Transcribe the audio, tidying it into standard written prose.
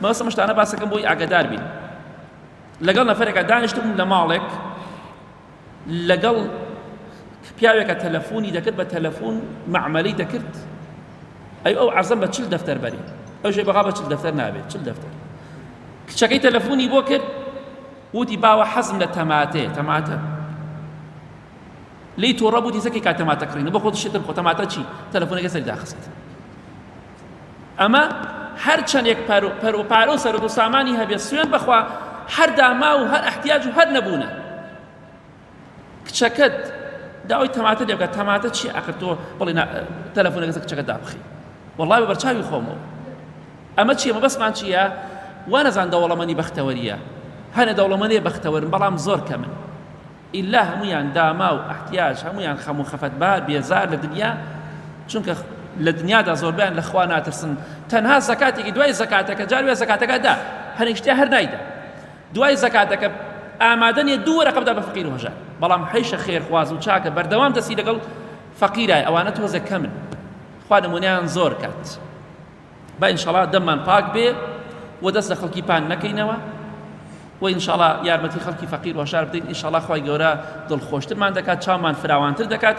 مەوەسە شتانە باسەکەم بۆی ئاگادار بین. لەگەڵ نەفەرێکە دانیشتم لە ماڵێک لەگەڵ پیاوێکە تەلەفۆنی دەکرد بە تەلەفۆن معمەلەی دەکرد ئەو عەزەم بە چل دەفتەر بەری ئەو ژێ بەغا بە چل دەفتەر نابێت چل دەفتەر کچەکەی تەلەفۆنی بۆ کرد وتی باوە حەزم لە تەماتە لی تۆڕە بوتی سەکی کا تەماتە کڕینە بۆ خۆت شێتر خۆ تەماتە چی تەلەفۆنەکە سەری داخست. ئەمە هەر چەندێک پارۆ و سەرۆت و سامانی هەبێت سوێن بەخوا هەر داما و هەر احتیاج و هەر نەبوونە کچەکەت داوای تەماتە لێ بکات تەماتە چی ئاخر تۆ بڵێ تەلەفۆنەکە کچەکەت دابخی وەڵڵای بە بەرچاوی خۆمەوە. ئەمە چیە مەبەستمان چییە؟ وا نەزان دەوڵەمەندی بەختەوەریە هەنە دەوڵەمەندی بەختەوەرن بەڵام زۆر کەمن ئیلا هەمویان داما و احتیاج هەمویان خەم و خەفەتبار بێزار لە دنیا چونکە لە دنیادا زۆربیان لە خوا ناترسن تەنها زەکاتێکی دوای زەکاتەکە جاروێ زەکاتەکە دا هەرێک شتێ هەر نایدا دوای زەکاتەکە ئامادە نیە دوو وەرەقە بدات بە فەقیر و هەژار بەڵام حیشە خێرخواز و چاکە بەردەوام دەسی لەگەڵ فەقیرای ئەوانە تۆزە کەمن خوا نمونەیان زۆر کات. با ئینشەڵا دەممان پاک بێ و دەست لە خەڵکی پان نەکەینەوە و ئینشەڵا یارمەتی خەڵکی فەقیر و هەژار بدەین ئینشەڵا خوای گەورە دڵخۆشترمان دەکات چاومان فراوانتر دەکات.